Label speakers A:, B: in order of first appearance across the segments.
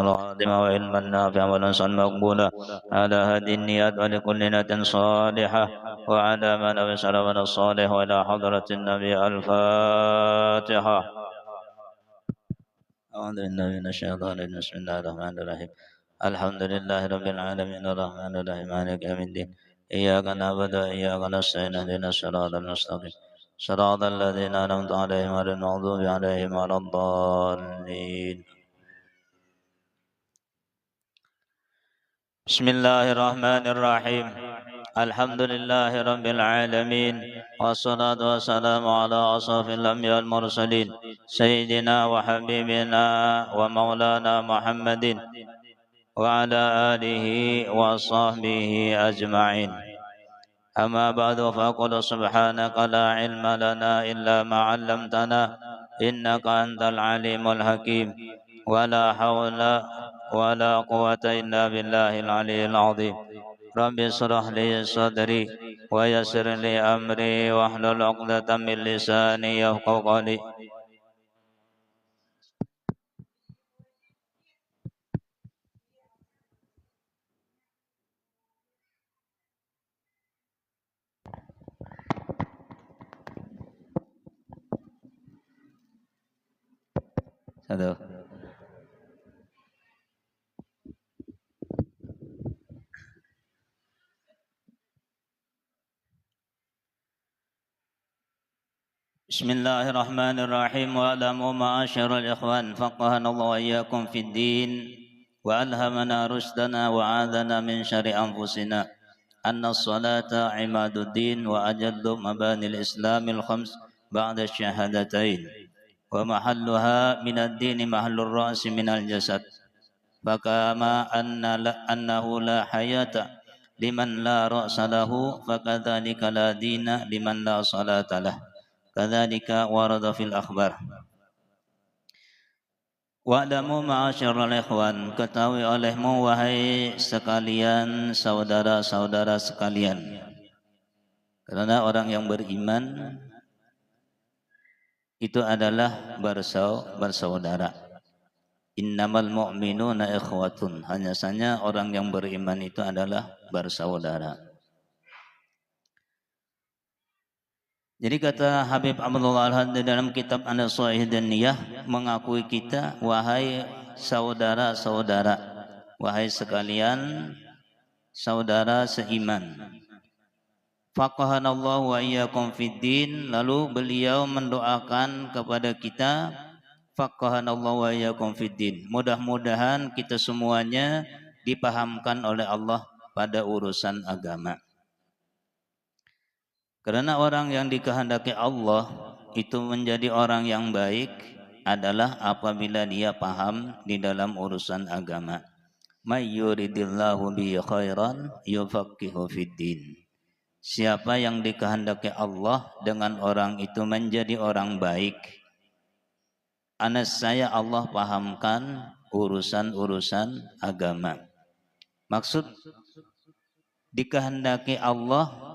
A: الخاتمة وعلما نافعا ونصرا مقبولا على هدي النيات ولكل نية صالحة وعلى من أبصر من الصالح وإلى حضرة النبي الفاتحة. أعوذ بالله من الشيطان الرجيم بسم الله الرحمن الرحيم الحمد لله رب العالمين الرحمن الرحيم مالك يوم الدين إياك نعبد وإياك نستعين اهدنا الصراط المستقيم صراط الذين أنعمت عليهم غير المغضوب عليهم ولا الضالين. بسم الله الرحمن الرحيم الحمد لله رب العالمين والصلاة والسلام على أشرف الأنبياء المرسلين سيدنا وحبيبنا ومولانا محمد وعلى آله وصحبه أجمعين. أما بعد فقل سبحانك لا علم لنا إلا ما علمتنا إنك أنت العليم الحكيم ولا حول ولا قوة إلا بالله العلي العظيم. رب اشرح لي صدري ويسر لي أمري واحلل عقدة من لساني يفقهوا قولي. Satu. Bismillahirrahmanirrahim. Wa'lamu ma'asyiral ikhwan faqahana Allah wa iyyakum fid din wa alhamana rusdana wa 'adana min syarri anfusina. Anna as-salata 'imaduddin wa ajallu mabanil islamil khams ba'da syahadatain wa mahalluha minad din mahallur ra'si minal jasad. Fakama annahu la hayata liman la ra'sa lahu fakadzalika la dina liman la salata lahu. Kadzalika warada fil akhbar. Wa'lamu ma'asyiral ikhwan, ketahui olehmu wahai sekalian saudara-saudara sekalian. Karena orang yang beriman itu adalah bersaudara. Innamal mu'minuna ikhwatun. Hanya saja orang yang beriman itu adalah bersaudara. Jadi kata Habib Abdullah Al-Hadi dalam kitab An-Nasha'ih dan Niyah, mengakui kita wahai saudara-saudara, wahai sekalian saudara seiman. Faqahanallahu wa iyyakum fid din, lalu beliau mendoakan kepada kita faqahanallahu wa iyyakum fid din. Mudah-mudahan kita semuanya dipahamkan oleh Allah pada urusan agama. Karena orang yang dikehendaki Allah itu menjadi orang yang baik adalah apabila dia paham di dalam urusan agama. May yuridillahu bihi khairan yufaqihu fid din. Siapa yang dikehendaki Allah dengan orang itu menjadi orang baik, saya Allah pahamkan urusan-urusan agama. Maksud dikehendaki Allah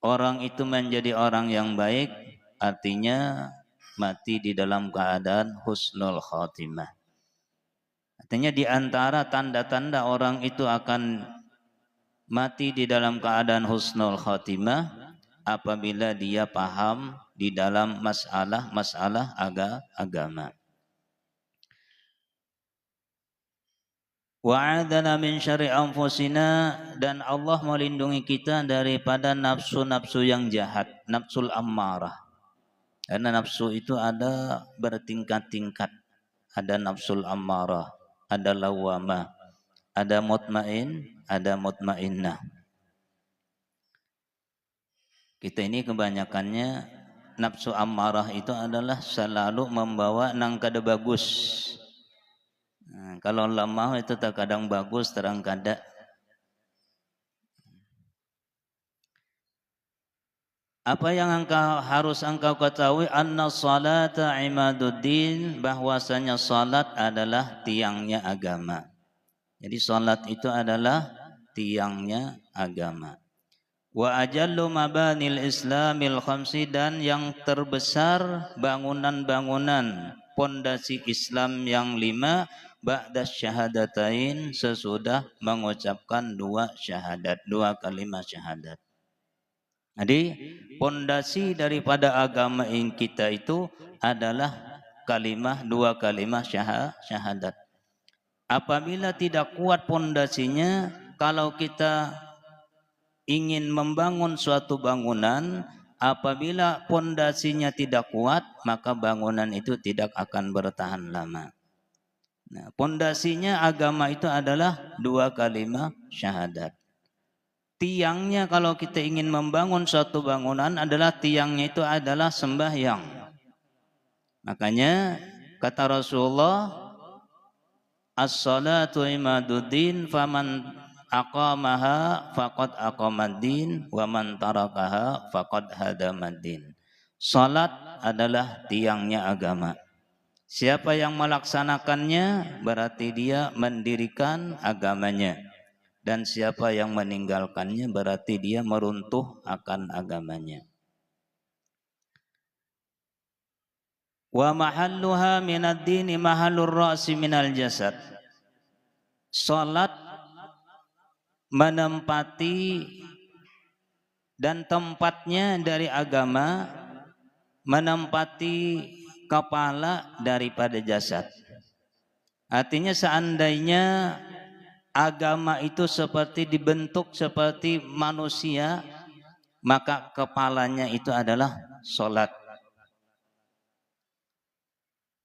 A: orang itu menjadi orang yang baik, artinya mati di dalam keadaan husnul khatimah. Artinya di antara tanda-tanda orang itu akan mati di dalam keadaan husnul khatimah apabila dia paham di dalam masalah agama. Wa'adana min syarri anfusina, dan Allah melindungi kita daripada nafsu-nafsu yang jahat, nafsul ammarah. Karena nafsu itu ada bertingkat-tingkat. Ada nafsul ammarah, ada lawamah, ada mutmain, ada mutmainnah. Kita ini kebanyakannya nafsu ammarah itu adalah selalu membawa nang kada bagus. Nah, kalau lemah itu terkadang bagus, terang kada. Apa yang harus engkau ketahui, anna salata imaduddin, bahwasanya salat adalah tiangnya agama. Jadi salat itu adalah tiangnya agama. Wa ajallu mabanil islamil khamsi, dan yang terbesar bangunan-bangunan pondasi Islam yang 5, ba'da syahadatain, sesudah mengucapkan dua syahadat, dua kalimat syahadat. Jadi pondasi daripada agama kita itu adalah dua kalimat syahadat. Apabila tidak kuat pondasinya, kalau kita ingin membangun suatu bangunan, apabila pondasinya tidak kuat, maka bangunan itu tidak akan bertahan lama. Nah, pondasinya agama itu adalah dua kalimat syahadat. Tiangnya kalau kita ingin membangun suatu bangunan adalah tiangnya itu adalah sembahyang. Makanya kata Rasulullah, as-salatu imaduddin, faman aqamaha faqad aqamaddin, wa man tarakaha faqad hadamaddin. Salat adalah tiangnya agama. Siapa yang melaksanakannya berarti dia mendirikan agamanya, dan siapa yang meninggalkannya berarti dia meruntuh akan agamanya. Wa mahalluha minad dini mahallur ra'si minal jasad. Salat menempati dan tempatnya dari agama, menempati kepala daripada jasad. Artinya seandainya agama itu seperti dibentuk seperti manusia, maka kepalanya itu adalah salat.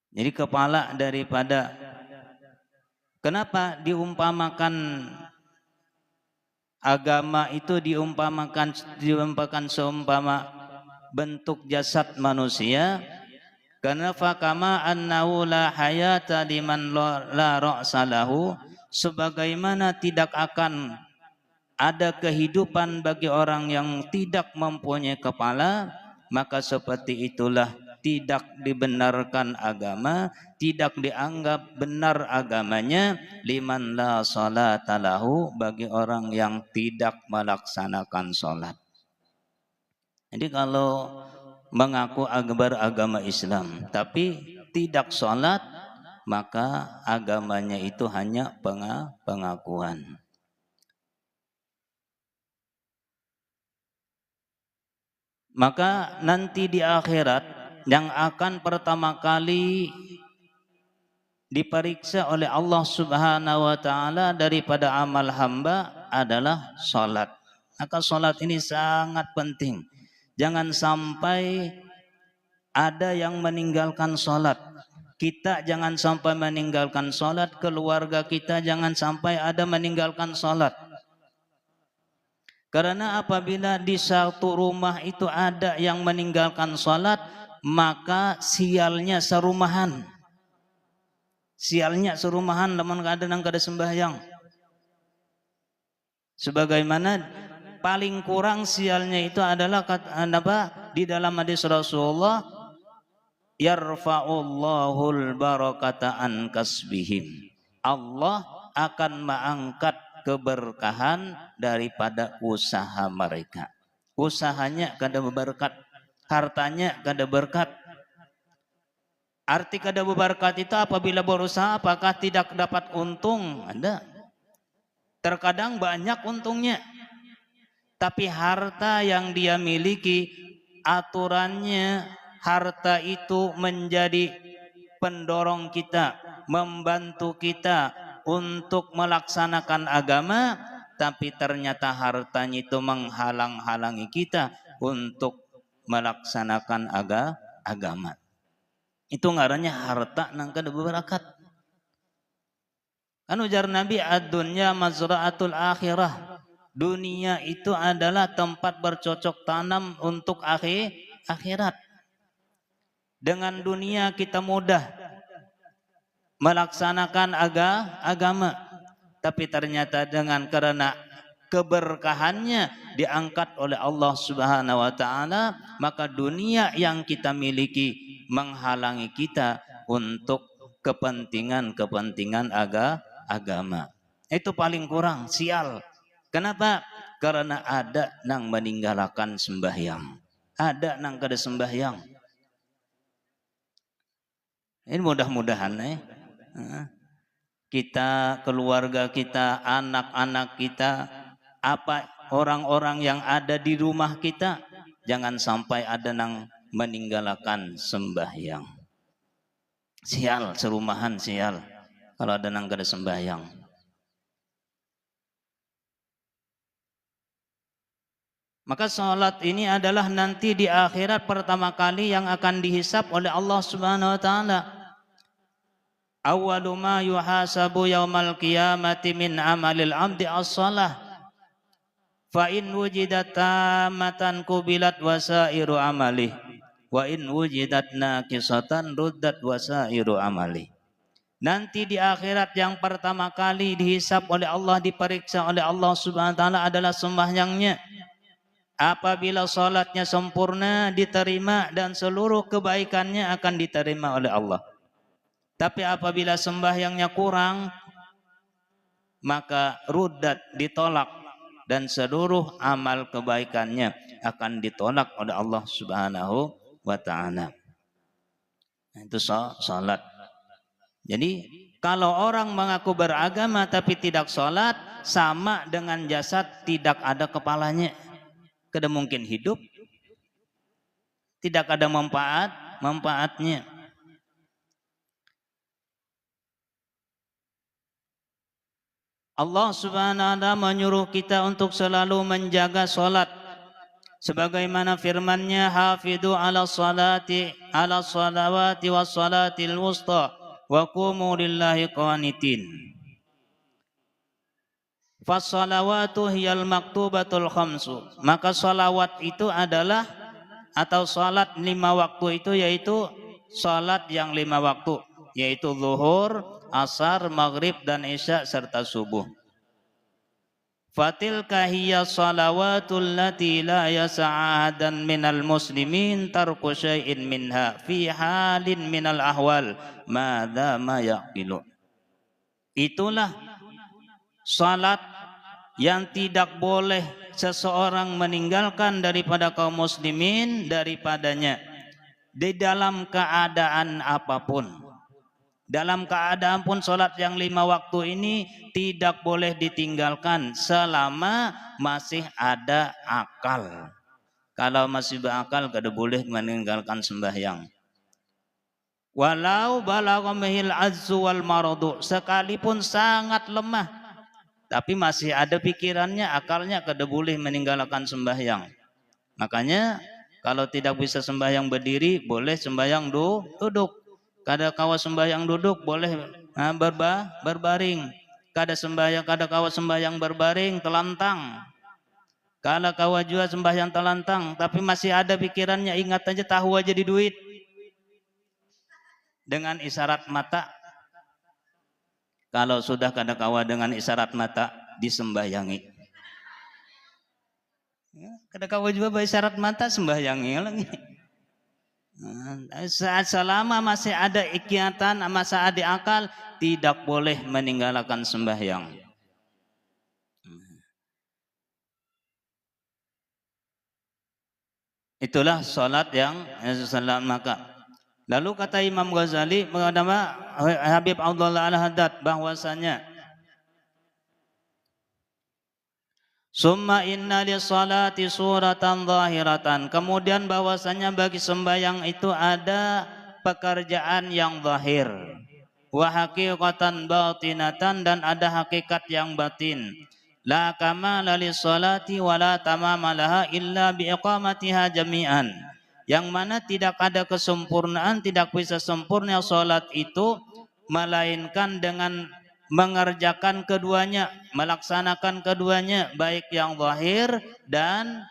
A: Jadi kepala daripada, kenapa diumpamakan agama itu diumpamakan seumpama bentuk jasad manusia? Karena fakama annahu la hayata liman la ra'sa lahu, sebagaimana tidak akan ada kehidupan bagi orang yang tidak mempunyai kepala, maka seperti itulah tidak dibenarkan agama, tidak dianggap benar agamanya liman la salata lahu, bagi orang yang tidak melaksanakan salat. Jadi kalau mengaku beragama Islam tapi tidak salat, maka agamanya itu hanya pengakuan. Maka nanti di akhirat yang akan pertama kali diperiksa oleh Allah Subhanahu wa taala daripada amal hamba adalah salat. Maka salat ini sangat penting. Jangan sampai ada yang meninggalkan salat. Kita jangan sampai meninggalkan salat, keluarga kita jangan sampai ada meninggalkan salat. Karena apabila di satu rumah itu ada yang meninggalkan salat, maka sialnya serumahan. Sialnya serumahan lamun kada nang kada sembahyang. Sebagaimana paling kurang sialnya itu adalah di dalam hadis Rasulullah, yarfa'ullahul barakata an kasbihim. Allah akan mengangkat keberkahan daripada usaha mereka. Usahanya kada berkat, hartanya kada berkat. Arti kada berkat itu apabila berusaha apakah tidak dapat untung? Ada. Terkadang banyak untungnya. Tapi harta yang dia miliki, aturannya harta itu menjadi pendorong kita, membantu kita untuk melaksanakan agama, tapi ternyata hartanya itu menghalang-halangi kita untuk melaksanakan agama. Itu ngarannya harta nang kada berakat. Kan ujar Nabi, ad-dunya mazra'atul akhirah. Dunia itu adalah tempat bercocok tanam untuk akhirat. Dengan dunia kita mudah melaksanakan agama, tapi ternyata karena keberkahannya diangkat oleh Allah Subhanahu wa taala, maka dunia yang kita miliki menghalangi kita untuk kepentingan agama. Itu paling kurang sial. Kenapa? Karena ada nang meninggalkan sembahyang, ada nang kada sembahyang. Ini mudah-mudahan kita, keluarga kita, anak-anak kita, apa orang-orang yang ada di rumah kita, jangan sampai ada yang meninggalkan sembahyang. Sial, serumahan sial kalau ada yang kada sembahyang. Maka sholat ini adalah nanti di akhirat pertama kali yang akan dihisab oleh Allah Subhanahu wa taala. Awwalu ma yuhasabu yaumal qiyamati min amalil abdi as-shalah. Fa in wujidat tamatan kubilat wasairu amalih wa in wujidat naqisatan ruddat wasairu amalih. Nanti di akhirat yang pertama kali dihisab oleh Allah, diperiksa oleh Allah Subhanahu wa taala adalah sembahyangnya. Apabila salatnya sempurna diterima dan seluruh kebaikannya akan diterima oleh Allah. Tapi apabila sembahyangnya kurang, maka ruddat, ditolak, dan seluruh amal kebaikannya akan ditolak oleh Allah Subhanahu wa taala. Itu salat. Jadi kalau orang mengaku beragama tapi tidak salat, sama dengan jasad tidak ada kepalanya. Kada mungkin hidup, tidak ada manfaatnya. Allah Subhanahu wa taala menyuruh kita untuk selalu menjaga salat. Sebagaimana firman-Nya, "Hafidhu 'ala salati 'ala salawati was salatil wusta wa qumu lillahi qanitin." Fas-salawatu hiyal maktubatul khamsu. Maka salawat itu adalah atau salat 5 waktu itu yaitu salat yang 5 waktu, yaitu zuhur, asar, maghrib dan isya serta subuh. Fatilka hiya salawatul lati la yasa'adan minal muslimin tarku syai'in minha fi halin minal ahwal madza ma yaqilu. Itulah salat yang tidak boleh seseorang meninggalkan daripada kaum muslimin daripadanya di dalam keadaan apapun. Dalam keadaan pun salat yang 5 waktu ini tidak boleh ditinggalkan selama masih ada akal. Kalau masih berakal kada boleh meninggalkan sembahyang. Walau balagha mihil azzu wal maradu, sekalipun sangat lemah tapi masih ada pikirannya, akalnya, kada boleh meninggalkan sembahyang. Makanya kalau tidak bisa sembahyang berdiri, boleh sembahyang duduk. Kada kawa sembahyang duduk, boleh berbaring. Kada kawa sembahyang berbaring, telantang. Kalau kawa juga sembahyang telantang, tapi masih ada pikirannya, ingat aja tahu aja di duit. Dengan isyarat mata. Kalau sudah kada kawa dengan isyarat mata, disembahyangi. Kada kawa juga berisyarat mata, sembahyangi lagi. Selama masih ada ikatan, masih ada akal, tidak boleh meninggalkan sembahyang. Itulah salat yang salat maka. Lalu kata Imam Ghazali, bernama Habib Abdullah Al-Haddad, bahwasanya summa inna li salati suratan zahiratan. Kemudian bahwasanya bagi sembahyang itu ada pekerjaan yang zahir. Wa haqiqatan batinatan, dan ada hakikat yang batin. La kamala li salati wa la tamama laha illa bi iqamatiha jami'an. Yang mana tidak ada kesempurnaan, tidak bisa sempurna salat itu melainkan dengan mengerjakan keduanya, melaksanakan keduanya, baik yang zahir dan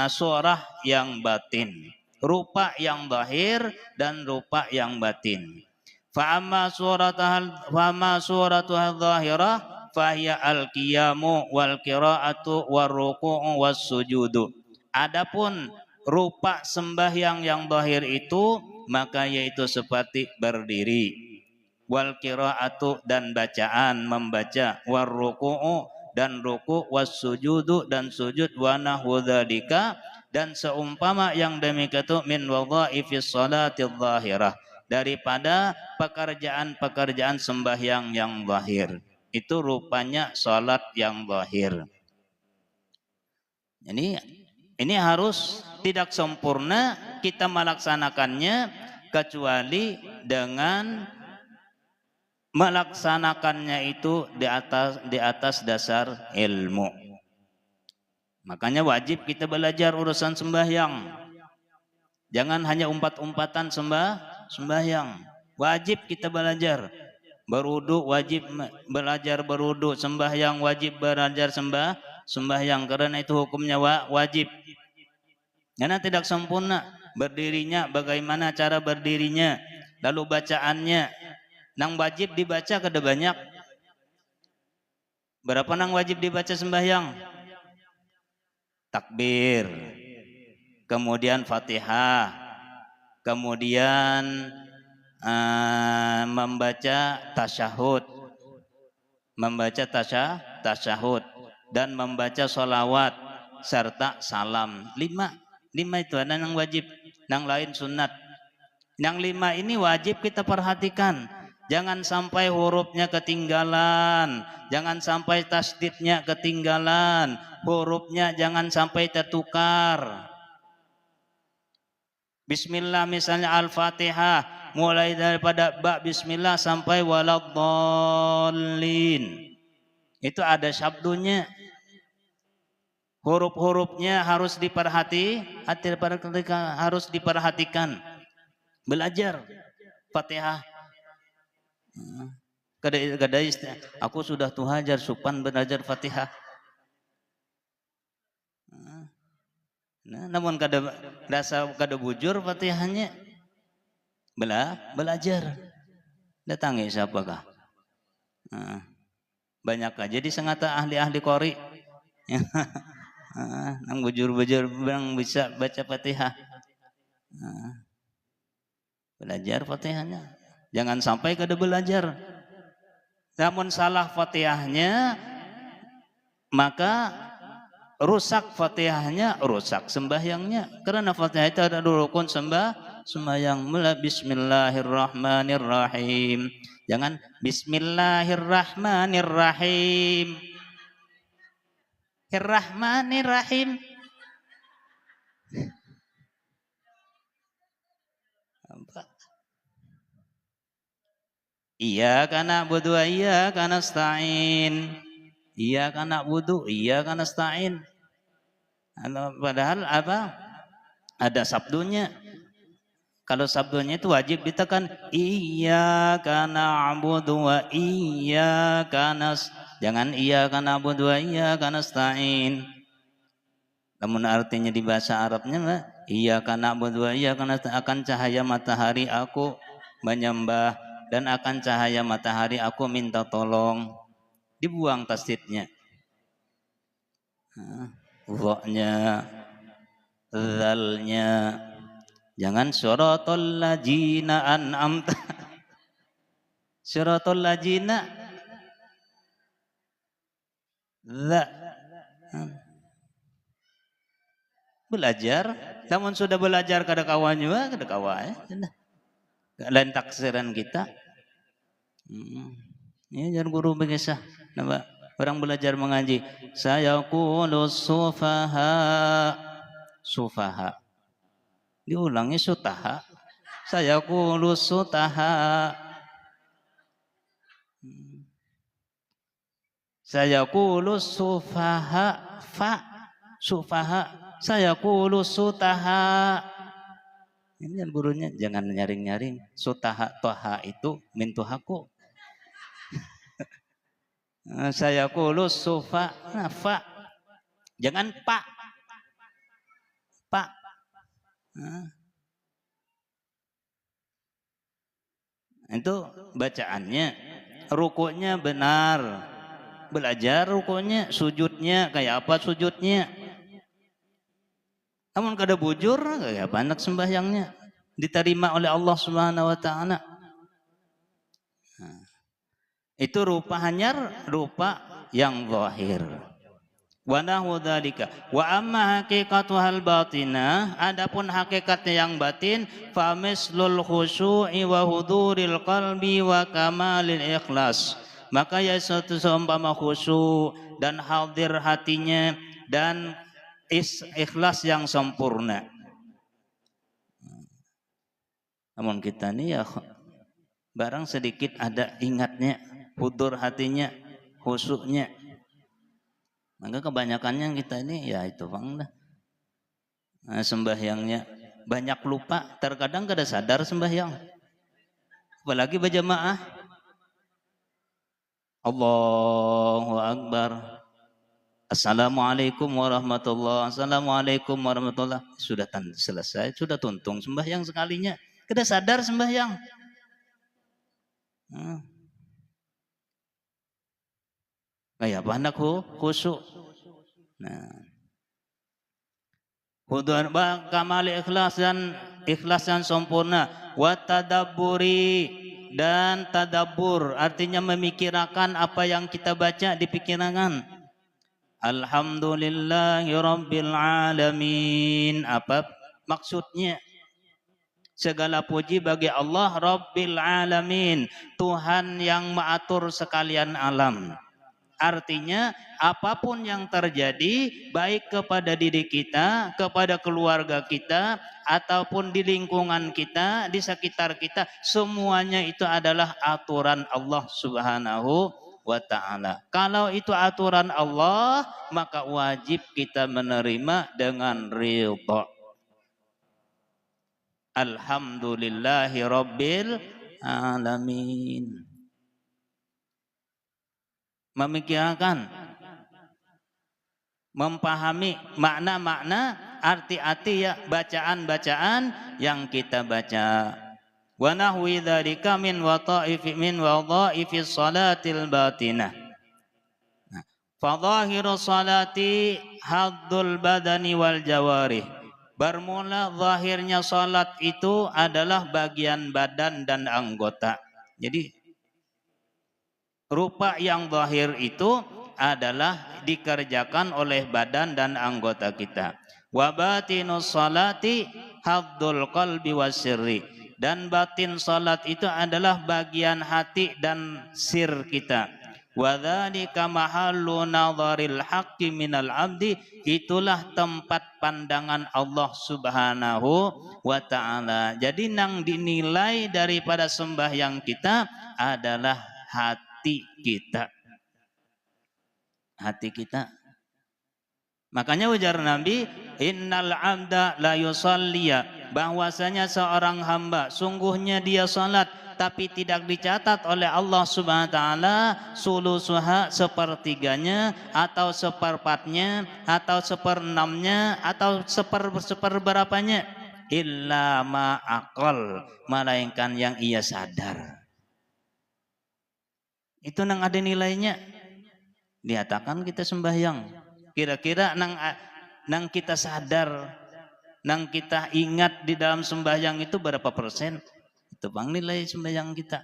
A: surah yang batin, rupa yang zahir dan rupa yang batin. Fa amma suratuha zahirah fahiya al-qiyamu wal qira'atu war ruku'u was sujudu. Adapun rupa sembahyang yang zahir itu maka yaitu seperti berdiri, wal qira'atu dan bacaan membaca, war ruku'u dan ruku', was sujudu dan sujud, wa nahwu dzalika dan seumpama yang demikian itu min wadhaifis salatidz zahirah, daripada pekerjaan-pekerjaan sembahyang yang zahir. Itu rupanya salat yang zahir. Ini harus tidak sempurna kita melaksanakannya kecuali dengan melaksanakannya itu di atas dasar ilmu. Makanya wajib kita belajar urusan sembahyang. Jangan hanya umpat-umpatan sembahyang. Wajib kita belajar. Berwudu wajib belajar berwudu, sembahyang wajib belajar sembahyang karena itu hukumnya wajib. Karena tidak sempurna berdirinya, bagaimana cara berdirinya, lalu bacaannya. Nang wajib dibaca kada banyak. Berapa nang wajib dibaca sembahyang? Takbir, kemudian Fatihah, kemudian membaca tasyahud, dan membaca sholawat serta salam. 5 itu ada yang wajib, yang lain sunat. Yang 5 ini wajib kita perhatikan. Jangan sampai hurufnya ketinggalan, jangan sampai tasdidnya ketinggalan, hurufnya jangan sampai tertukar. Bismillah misalnya Al-Fatihah, mulai daripada ba bismillah sampai waladhdallin. Itu ada sabdunya. Huruf-hurufnya harus diperhatikan. Belajar Fatihah. Kada aku sudah tuhajar supan belajar Fatihah. Namun kada bujur Fatihahnya. Belajar. Datangi siapakah? Banyak aja di sengata ahli-ahli qori. Nang bujur-bujur bang bisa baca Fatihah. Belajar Fatihahnya. Jangan sampai kada belajar. Namun salah Fatihahnya, maka rusak Fatihahnya, rusak sembahyangnya. Karena Fatihah itu ada rukun sembahyang. Mula Bismillahirrahmanirrahim. Jangan Bismillahirrahmanirrahim. Irrahmanirrahim. Iyyaka na'budu wa iyyaka nasta'in. Iyyaka na'budu, iyyaka nasta'in. Padahal apa? Ada sabdunya. Kalau sabdunya itu wajib ditekan iyyaka na'budu wa iyyaka jangan iyyaka na'budu wa iyyaka nasta'in. Namun artinya di bahasa Arabnya iyyaka na'budu wa iyyaka nasta'in, akan cahaya matahari aku menyembah dan akan cahaya matahari aku minta tolong. Dibuang tasdidnya. Wa-nya, zalnya. Jangan syaratal ladzina an'amta. Syaratal ladzina. Belajar. Namun sudah belajar kada kawan juga, kada kawan. Lain taksiran kita. Ini jar guru begesah. Nama orang belajar mengaji. Sayaqulu sufaha. Diulangi sutaha. Sayaqulu sutaha. Sayaqulu sufaha. Sufaha. Sayaqulu sutaha. Ini kan gurunya jangan nyaring-nyaring. Sutaha toha itu mintuhaku. Saya kulus sufa, fa. Jangan pak. Itu bacaannya. Rukunya benar. Belajar rukunya, sujudnya kayak apa sujudnya. Namun kada bujur kayak apa anak sembahyangnya diterima oleh Allah Subhanahu wa taala. Itu rupa hanyar, rupa yang zahir. Wa nahu dzalika. Wa amma haqiqatuhal batinah, adapun hakikatnya yang batin, fa mislul khusyu'i wa huduril qalbi wa kamalil ikhlas. Maka ya satu seumpama khusyuk dan hadir hatinya dan ikhlas yang sempurna. Namun kita ini ya barang sedikit ada ingatnya, hudur hatinya, khusyuknya. Maka kebanyakannya kita ini ya itu bang dah. Nah, sembahyangnya banyak lupa, terkadang kada sadar sembahyang. Apalagi berjamaah. Allahu Akbar. Assalamualaikum warahmatullahi. Assalamualaikum warahmatullahi. Sudah selesai, sudah tuntung sembahyang sekalinya. Kada sadar sembahyang. Kayak apa hendak khusyuk. Nah, hudur kamali ikhlas dan ikhlas yang sempurna. Wa tadabburi dan tadabbur artinya memikirkan apa yang kita baca dipikirkan. Alhamdulillahirabbil alamin. Apa maksudnya? Segala puji bagi Allah Rabbil alamin, Tuhan yang mengatur sekalian alam. Artinya apapun yang terjadi baik kepada diri kita, kepada keluarga kita, ataupun di lingkungan kita, di sekitar kita, semuanya itu adalah aturan Allah Subhanahu wa ta'ala. Kalau itu aturan Allah, maka wajib kita menerima dengan ridha. Alhamdulillahi Rabbil alamin. Memikirkan, memahami makna-makna, arti-arti ya bacaan-bacaan yang kita baca. Wa nahwi dzalika min wadha'ifi salatil batinah. Fadhahiru salati haddul badani wal jawarih. Bermula zahirnya salat itu adalah bagian badan dan anggota. Jadi rupa yang zahir itu adalah dikerjakan oleh badan dan anggota kita. Wa batinus salati haddul qalbi wasirri. Dan batin salat itu adalah bagian hati dan sir kita. Wa dzalika mahallu nadharil haqqi minal abdi, itulah tempat pandangan Allah Subhanahu wa ta'ala. Jadi nang dinilai daripada sembahyang kita adalah hati kita. Hati kita. Makanya ujar Nabi, innal abda la yusalliya, bahwasanya seorang hamba sungguhnya dia salat tapi tidak dicatat oleh Allah Subhanahu wa taala sulusuha, sepertiganya atau seperempatnya atau seperenamnya atau seperberapanya, illa ma aqal, melainkan yang ia sadar. Itu nang ada nilainya. Dikatakan kita sembahyang, kira-kira nang kita sadar, nang kita ingat di dalam sembahyang itu berapa persen? Itu bang nilai sembahyang kita.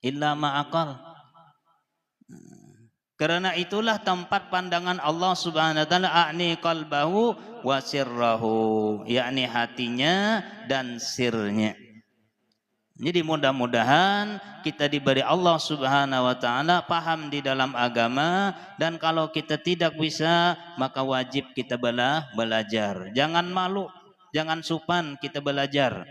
A: Illa ma'aqal. Karena itulah tempat pandangan Allah Subhanahu wa taala, a'ni qalbahu wa sirrahu, yakni hatinya dan sirnya. Jadi mudah-mudahan kita diberi Allah Subhanahu wa taala paham di dalam agama, dan kalau kita tidak bisa maka wajib kita belajar. Jangan malu, jangan supan kita belajar.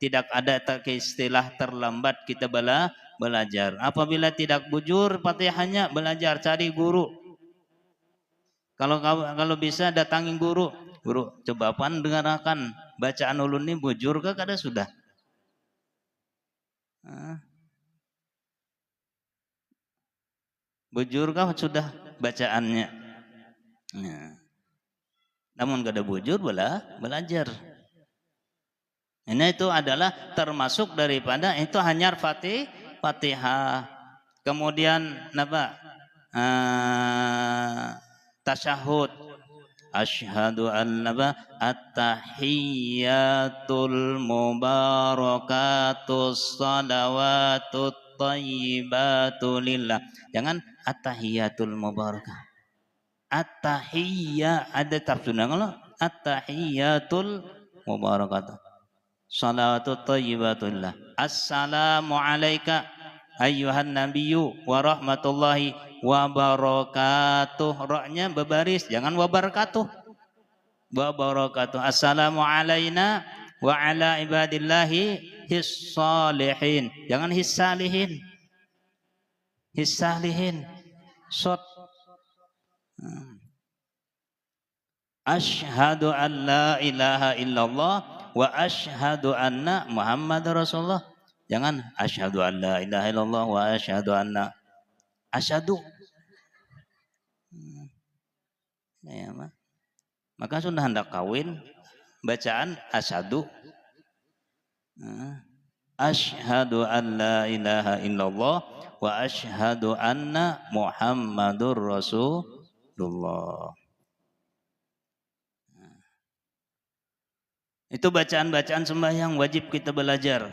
A: Tidak ada istilah terlambat kita belajar. Apabila tidak bujur Fatihahnya, belajar, cari guru. Kalau bisa datangi guru. Guru, coba dengarkan bacaan ulun ini bujur kah kada sudah? Bujur kah sudah bacaannya? Nah. Namun kada bujur belajar. Ini itu adalah termasuk daripada itu hanya Fatihah. Kemudian apa? Tasyahud. Asyhadu an at-tahiyyatul mubarakatus salawatut thayyibatu lillah. Jangan at-tahiyyatul mubarakah. At-tahiyya ada tafsirnya kalau at-tahiyyatul mubarakatuh. Salatu thayyibatullah. Assalamu alayka ayyuhan nabiyyu wa rahmatullahi wa barakatuh. Ra-nya berbaris, jangan wa barakatuh. Wa barakatuh. Assalamu alayna wa ala ibadillahi his salihin. Jangan his salihin. His salihin. Short. Asyhadu an la ilaha illallah wa asyhadu anna Muhammad Rasulullah. Jangan asyhadu an la ilaha illallah wa asyhadu anna. Asyhadu. Ya, maka sudah hendak kawin bacaan asyhadu. Asyhadu an la ilaha illallah wa asyhadu anna Muhammadur Rasulullah. Itu bacaan-bacaan sembahyang wajib kita belajar.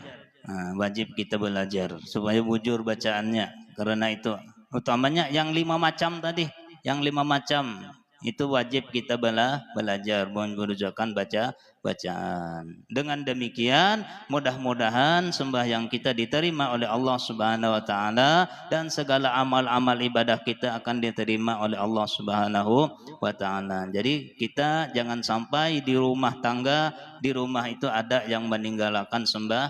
A: Wajib kita belajar supaya bujur bacaannya. Karena itu utamanya yang 5 macam tadi, yang 5 macam itu wajib kita belajar mengerjakan bacaan. Dengan demikian mudah-mudahan sembahyang kita diterima oleh Allah Subhanahu wa taala dan segala amal-amal ibadah kita akan diterima oleh Allah Subhanahu wa taala. Jadi kita jangan sampai di rumah tangga, di rumah itu ada yang meninggalkan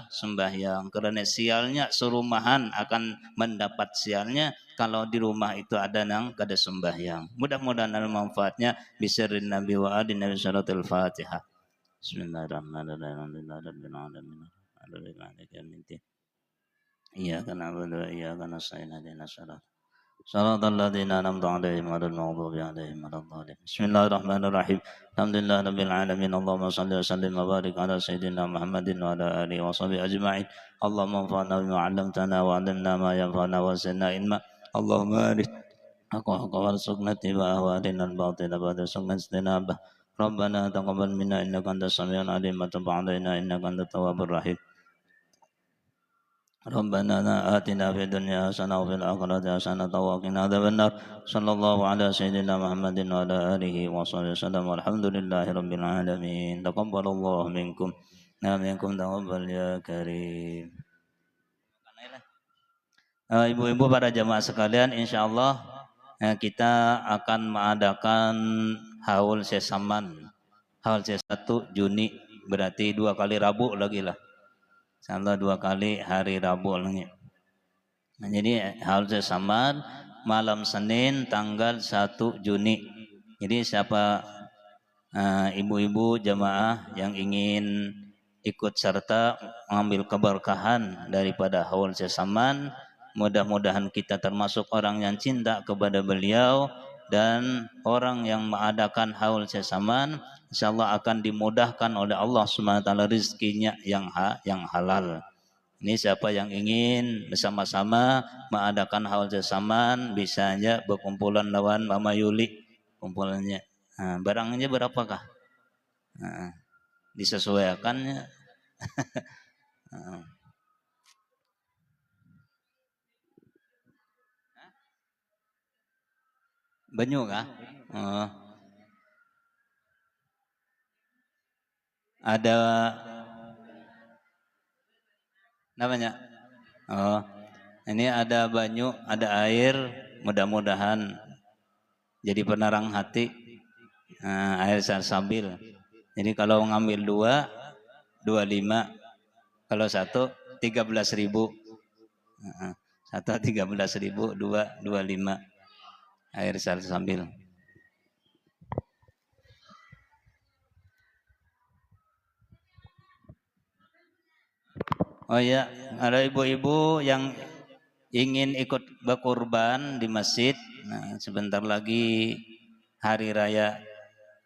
A: sembahyang, karena sialnya serumahan akan mendapat sialnya kalau di rumah itu ada yang kada sembahyang. Mudah-mudahan ada manfaatnya. Bisirrin Nabi wa adin Nabi suratul Fatihah. Bismillahirrahmanirrahim. Iyyaka na'budu wa iyyaka nasta'in ihdinas siratal ladzina an'amta 'alaihim ghairil maghdubi 'alaihim waladdallin. Bismillahirrahmanirrahim. Alhamdulillahirabbil alamin. Allahumma shalli wa sallim wa barik ala sayyidina Muhammadin wa ala alihi wa sahbihi ajma'in. Allahumma anfa'na bima 'allamtana wa 'allimna ma yanfa'una wa zidna ilma. Allahumma arid aku warzuqna tiba'a wa arina al-batila wa warzuqna istinabah. Rabbana taqabbal minna innaka antas samiul 'alim wa tub 'alaina innaka antat tawwabur rahim. Rabbana atina fid dunya hasanah wa fil akhirati hasanah wa qina adzabannar. Sallallahu ala sayyidina Muhammadin wa ala alihi wa sahbihi wasallam. Walhamdulillahi rabbil alamin. Taqabbalallahu minkum wa minkum taqabbal ya karim. Ibu-ibu para jamaah sekalian, insyaallah kita akan mengadakan haul sesaman. Haul 1 Juni berarti 2 kali Rabu lagi lah. Insyaallah 2 kali hari Rabu lagi. Nah, jadi haul sesaman malam Senin tanggal 1 Juni. Jadi siapa ibu-ibu jamaah yang ingin ikut serta mengambil keberkahan daripada haul sesaman, mudah-mudahan kita termasuk orang yang cinta kepada beliau dan orang yang mengadakan haul sesaman, insyaallah akan dimudahkan oleh Allah Subhanahu wa taala rezekinya yang halal. Ini siapa yang ingin bersama-sama mengadakan haul sesaman bisa aja berkumpulan lawan Mama Yuli kumpulannya. Barangnya berapakah? Disesuaikannya. Banyu kah? Ada namanya. Ini ada banyu, ada air, mudah-mudahan jadi penerang hati. Air sambil. Jadi kalau ngambil 2, 25. Kalau 1, 13.000. 1 13.000, 2, 25. Air sambil. Oh ya, ada ibu-ibu yang ingin ikut berkurban di masjid. Nah, sebentar lagi hari raya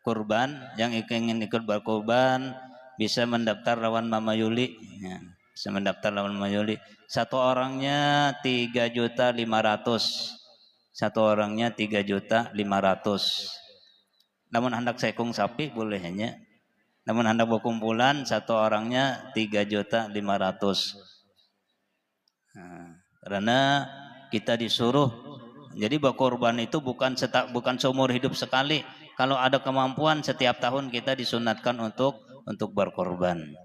A: kurban. Yang ingin ikut berkurban bisa mendaftar lawan Mama Yuli. Ya, bisa mendaftar lawan Mama Yuli. 1 orangnya 3.500.000. 1 orangnya 3.500.000. Namun hendak sekung sapi bolehnya. Namun hendak berkumpulan 1 orangnya 3.500.000. Karena kita disuruh Jadi berkorban itu bukan seumur hidup sekali. Kalau ada kemampuan setiap tahun kita disunatkan untuk berkorban.